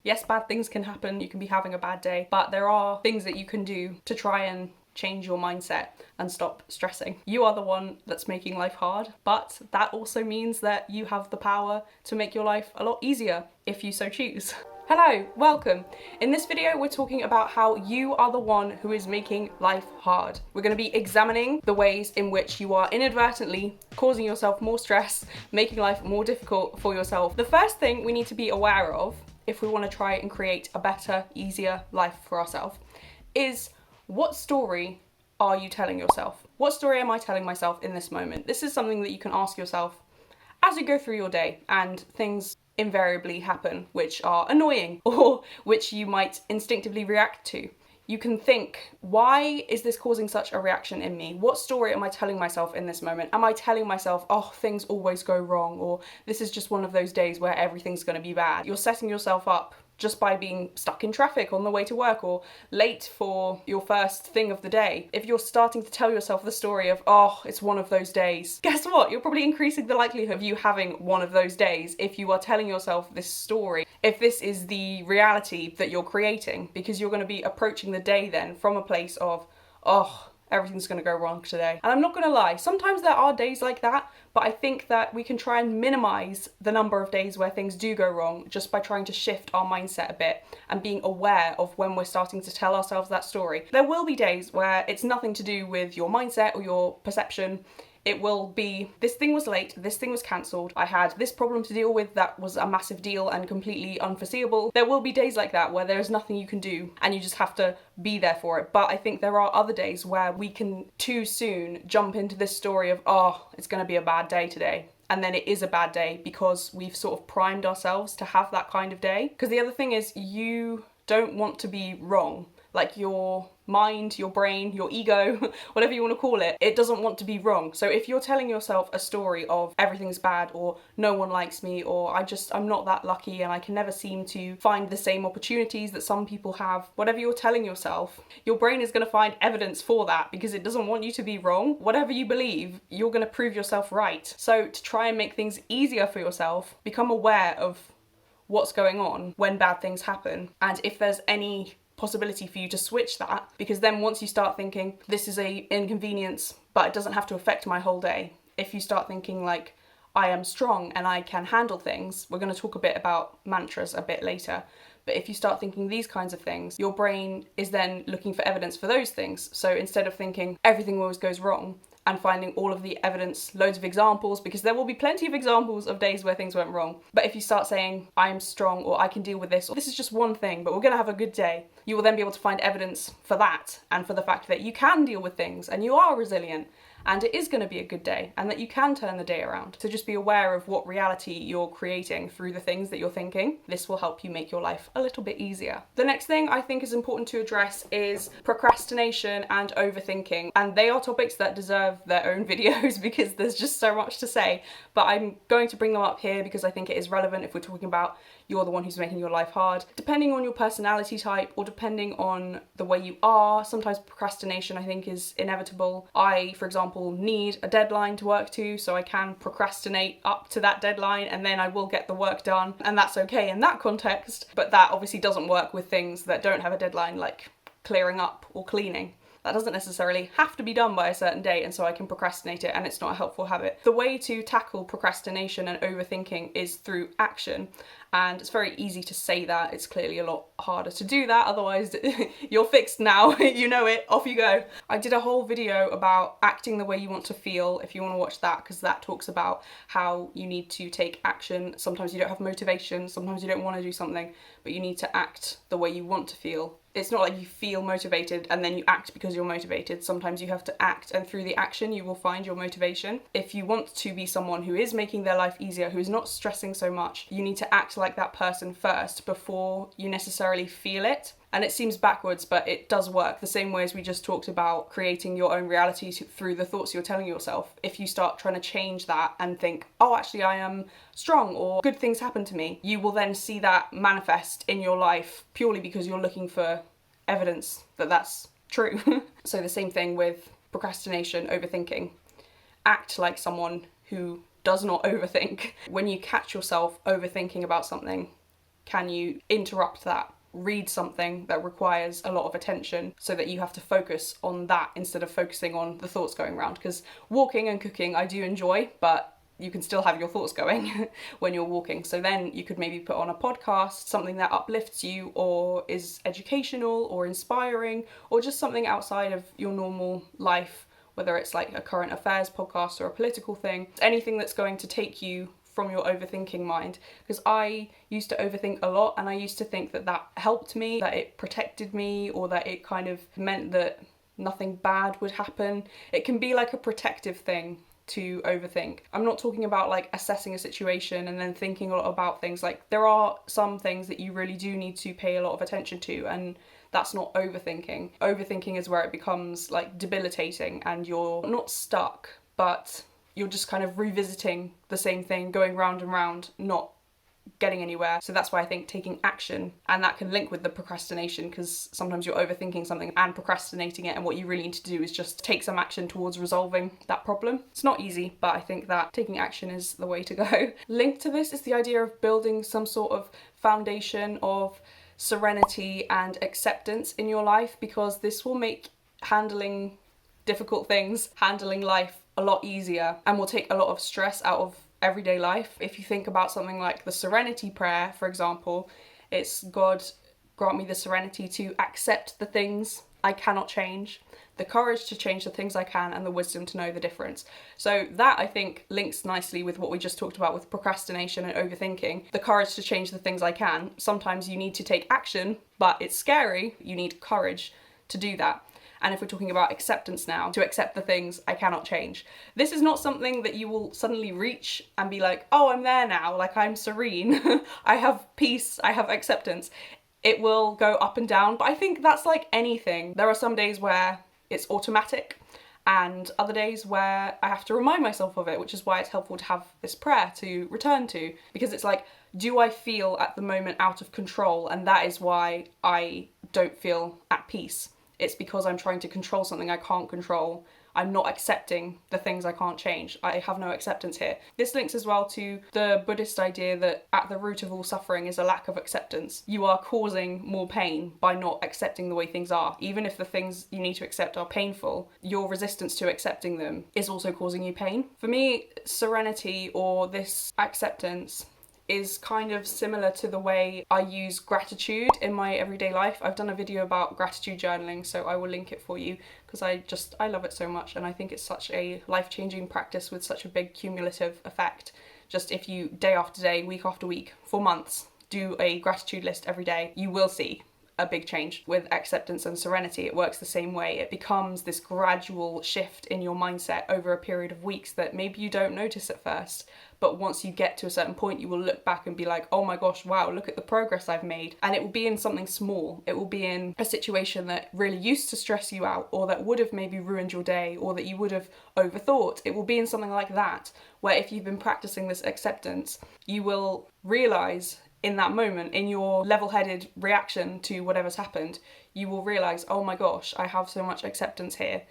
Yes, bad things can happen, you can be having a bad day, but there are things that you can do to try and change your mindset and stop stressing. You are the one that's making life hard, but that also means that you have the power to make your life a lot easier if you so choose. Hello, welcome. In this video, we're talking about how you are the one who is making life hard. We're going to be examining the ways in which you are inadvertently causing yourself more stress, making life more difficult for yourself. The first thing we need to be aware of if we want to try and create a better, easier life for ourselves is what story are you telling yourself? What story am I telling myself in this moment? This is something that you can ask yourself as you go through your day, and things invariably happen which are annoying or which you might instinctively react to. You can think, why is this causing such a reaction in me? What story am I telling myself in this moment? Am I telling myself, oh, things always go wrong, or this is just one of those days where everything's going to be bad? You're setting yourself up just by being stuck in traffic on the way to work or late for your first thing of the day. If you're starting to tell yourself the story of, oh, it's one of those days, guess what? You're probably increasing the likelihood of you having one of those days if you are telling yourself this story, if this is the reality that you're creating, because you're going to be approaching the day then from a place of, oh, everything's going to go wrong today. And I'm not going to lie, sometimes there are days like that, but I think that we can try and minimize the number of days where things do go wrong just by trying to shift our mindset a bit and being aware of when we're starting to tell ourselves that story. There will be days where it's nothing to do with your mindset or your perception. It will be, this thing was late, this thing was cancelled, I had this problem to deal with that was a massive deal and completely unforeseeable. There will be days like that where there's nothing you can do and you just have to be there for it. But I think there are other days where we can too soon jump into this story of, oh, it's going to be a bad day today. And then it is a bad day because we've sort of primed ourselves to have that kind of day. Because the other thing is, you don't want to be wrong. Like your mind, your brain, your ego, whatever you want to call it, it doesn't want to be wrong. So if you're telling yourself a story of everything's bad or no one likes me or I'm not that lucky and I can never seem to find the same opportunities that some people have, whatever you're telling yourself, your brain is going to find evidence for that because it doesn't want you to be wrong. Whatever you believe, you're going to prove yourself right. So to try and make things easier for yourself, become aware of what's going on when bad things happen, and if there's any possibility for you to switch that, because then once you start thinking this is a inconvenience but it doesn't have to affect my whole day, if you start thinking like I am strong and I can handle things, we're going to talk a bit about mantras a bit later, but if you start thinking these kinds of things, your brain is then looking for evidence for those things. So instead of thinking everything always goes wrong and finding all of the evidence, loads of examples, because there will be plenty of examples of days where things went wrong. But if you start saying, I am strong, or I can deal with this, or this is just one thing, but we're going to have a good day, you will then be able to find evidence for that and for the fact that you can deal with things and you are resilient and it is going to be a good day and that you can turn the day around. So just be aware of what reality you're creating through the things that you're thinking. This will help you make your life a little bit easier. The next thing I think is important to address is procrastination and overthinking. And they are topics that deserve their own videos because there's just so much to say. But I'm going to bring them up here because I think it is relevant if we're talking about you're the one who's making your life hard. Depending on your personality type or depending on the way you are, sometimes procrastination I think is inevitable. I, for example, need a deadline to work to, so I can procrastinate up to that deadline and then I will get the work done, and that's okay in that context. But that obviously doesn't work with things that don't have a deadline, like clearing up or cleaning. That doesn't necessarily have to be done by a certain date, and so I can procrastinate it and it's not a helpful habit. The way to tackle procrastination and overthinking is through action. And it's very easy to say that, it's clearly a lot harder to do that, otherwise you're fixed now, you know it, off you go. I did a whole video about acting the way you want to feel, if you want to watch that, because that talks about how you need to take action. Sometimes you don't have motivation, sometimes you don't want to do something, but you need to act the way you want to feel. It's not like you feel motivated and then you act because you're motivated. Sometimes you have to act, and through the action you will find your motivation. If you want to be someone who is making their life easier, who's not stressing so much, you need to act like that person first before you necessarily feel it. And it seems backwards, but it does work. The same way as we just talked about creating your own reality through the thoughts you're telling yourself. If you start trying to change that and think, oh, actually I am strong or good things happen to me, you will then see that manifest in your life purely because you're looking for evidence that that's true. So the same thing with procrastination, overthinking. Act like someone who does not overthink. When you catch yourself overthinking about something, can you interrupt that? Read something that requires a lot of attention so that you have to focus on that instead of focusing on the thoughts going around. Because walking and cooking I do enjoy, but you can still have your thoughts going when you're walking. So then you could maybe put on a podcast, something that uplifts you or is educational or inspiring, or just something outside of your normal life, whether it's like a current affairs podcast or a political thing, anything that's going to take you from your overthinking mind. Because I used to overthink a lot, and I used to think that that helped me, that it protected me, or that it kind of meant that nothing bad would happen. It can be like a protective thing to overthink. I'm not talking about like assessing a situation and then thinking a lot about things. Like, there are some things that you really do need to pay a lot of attention to, and that's not overthinking. Overthinking is where it becomes like debilitating and you're not stuck, but you're just kind of revisiting the same thing, going round and round, not getting anywhere. So that's why I think taking action, and that can link with the procrastination, because sometimes you're overthinking something and procrastinating it, and what you really need to do is just take some action towards resolving that problem. It's not easy, but I think that taking action is the way to go. Linked to this is the idea of building some sort of foundation of serenity and acceptance in your life, because this will make handling difficult things, handling life a lot easier, and will take a lot of stress out of everyday life. If you think about something like the serenity prayer, for example, it's God, grant me the serenity to accept the things I cannot change, the courage to change the things I can, and the wisdom to know the difference. So that, I think, links nicely with what we just talked about with procrastination and overthinking. The courage to change the things I can. Sometimes you need to take action, but it's scary. You need courage to do that. And if we're talking about acceptance now, to accept the things I cannot change. This is not something that you will suddenly reach and be like, oh, I'm there now, like I'm serene, I have peace, I have acceptance. It will go up and down, but I think that's like anything. There are some days where it's automatic, and other days where I have to remind myself of it, which is why it's helpful to have this prayer to return to, because it's like, do I feel at the moment out of control? And that is why I don't feel at peace. It's because I'm trying to control something I can't control. I'm not accepting the things I can't change. I have no acceptance here. This links as well to the Buddhist idea that at the root of all suffering is a lack of acceptance. You are causing more pain by not accepting the way things are. Even if the things you need to accept are painful, your resistance to accepting them is also causing you pain. For me, serenity, or this acceptance, is kind of similar to the way I use gratitude in my everyday life. I've done a video about gratitude journaling, so I will link it for you, because I love it so much, and I think it's such a life-changing practice with such a big cumulative effect. Just if you, day after day, week after week, for months, do a gratitude list every day, you will see a big change. With acceptance and serenity, it works the same way. It becomes this gradual shift in your mindset over a period of weeks that maybe you don't notice at first, but once you get to a certain point, you will look back and be like, oh my gosh, wow, look at the progress I've made. And it will be in something small. It will be in a situation that really used to stress you out, or that would have maybe ruined your day, or that you would have overthought. It will be in something like that, where if you've been practicing this acceptance, you will realize in that moment, in your level-headed reaction to whatever's happened, you will realize, oh my gosh, I have so much acceptance here.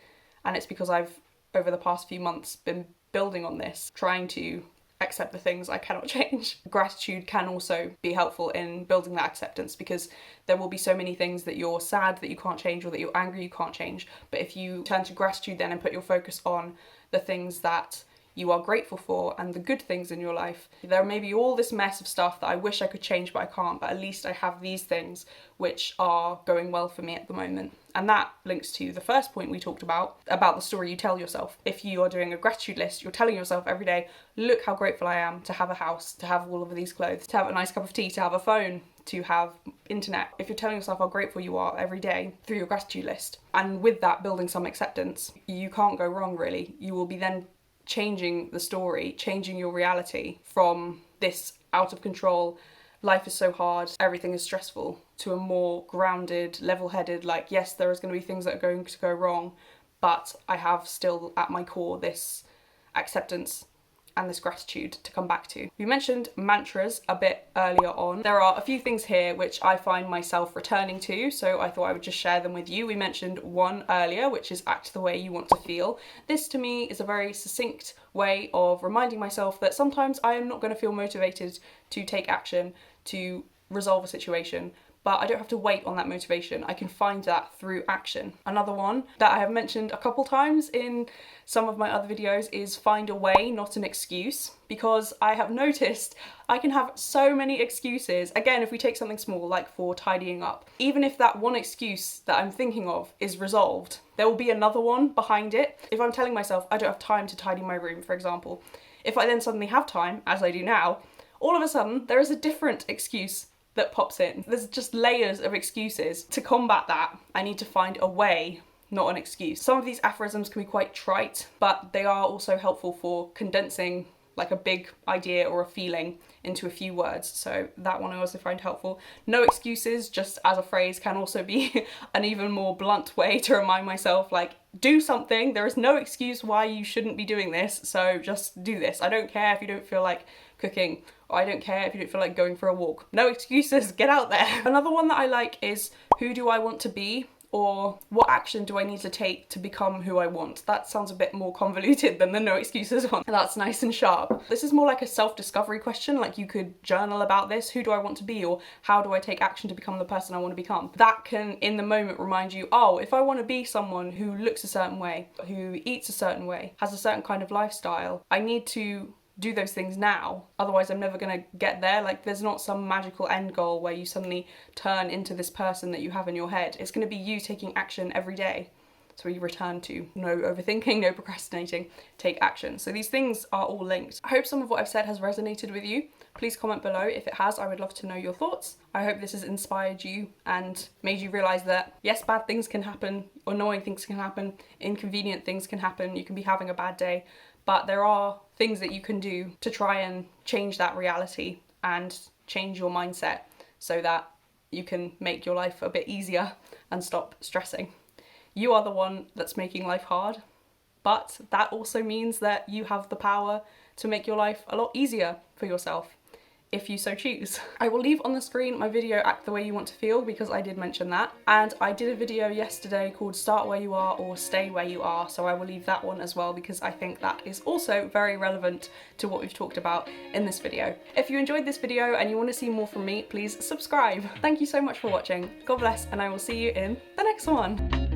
And it's because I've, over the past few months, been building on this, trying to accept the things I cannot change. Gratitude can also be helpful in building that acceptance, because there will be so many things that you're sad that you can't change, or that you're angry you can't change. But if you turn to gratitude then and put your focus on the things that you are grateful for and the good things in your life, there may be all this mess of stuff that I wish I could change but I can't, but at least I have these things which are going well for me at the moment. And that links to the first point we talked about the story you tell yourself. If you are doing a gratitude list, you're telling yourself every day, look how grateful I am to have a house, to have all of these clothes, to have a nice cup of tea, to have a phone, to have internet. If you're telling yourself how grateful you are every day through your gratitude list, and with that building some acceptance, you can't go wrong really. You will be then changing the story, changing your reality from this out of control, life is so hard, everything is stressful, to a more grounded, level-headed, like, yes, there is going to be things that are going to go wrong, but I have still at my core this acceptance and this gratitude to come back to. We mentioned mantras a bit earlier on. There are a few things here which I find myself returning to, so I thought I would just share them with you. We mentioned one earlier, which is act the way you want to feel. This to me is a very succinct way of reminding myself that sometimes I am not going to feel motivated to take action, to resolve a situation, but I don't have to wait on that motivation. I can find that through action. Another one that I have mentioned a couple times in some of my other videos is find a way, not an excuse, because I have noticed I can have so many excuses. Again, if we take something small, like for tidying up, even if that one excuse that I'm thinking of is resolved, there will be another one behind it. If I'm telling myself I don't have time to tidy my room, for example, if I then suddenly have time, as I do now, all of a sudden there is a different excuse that pops in. There's just layers of excuses. To combat that, I need to find a way, not an excuse. Some of these aphorisms can be quite trite, but they are also helpful for condensing like a big idea or a feeling into a few words. So that one I also find helpful. No excuses, just as a phrase, can also be an even more blunt way to remind myself, like, do something. There is no excuse why you shouldn't be doing this, so just do this. I don't care if you don't feel like cooking, or I don't care if you don't feel like going for a walk. No excuses, get out there. Another one that I like is, who do I want to be? Or what action do I need to take to become who I want? That sounds a bit more convoluted than the no excuses one. That's nice and sharp. This is more like a self-discovery question, like you could journal about this. Who do I want to be? Or how do I take action to become the person I want to become? That can, in the moment, remind you, oh, if I want to be someone who looks a certain way, who eats a certain way, has a certain kind of lifestyle, I need to do those things now, otherwise I'm never gonna get there. Like, there's not some magical end goal where you suddenly turn into this person that you have in your head. It's gonna be you taking action every day. So we return to no overthinking, no procrastinating, take action. So these things are all linked. I hope some of what I've said has resonated with you. Please comment below if it has. I would love to know your thoughts. I hope this has inspired you and made you realize that yes, bad things can happen, annoying things can happen, inconvenient things can happen. You can be having a bad day, but there are things that you can do to try and change that reality and change your mindset so that you can make your life a bit easier and stop stressing. You are the one that's making life hard, but that also means that you have the power to make your life a lot easier for yourself, if you so choose. I will leave on the screen my video Act the Way You Want to Feel, because I did mention that. And I did a video yesterday called Start Where You Are or Stay Where You Are, so I will leave that one as well because I think that is also very relevant to what we've talked about in this video. If you enjoyed this video and you want to see more from me, please subscribe. Thank you so much for watching. God bless, and I will see you in the next one.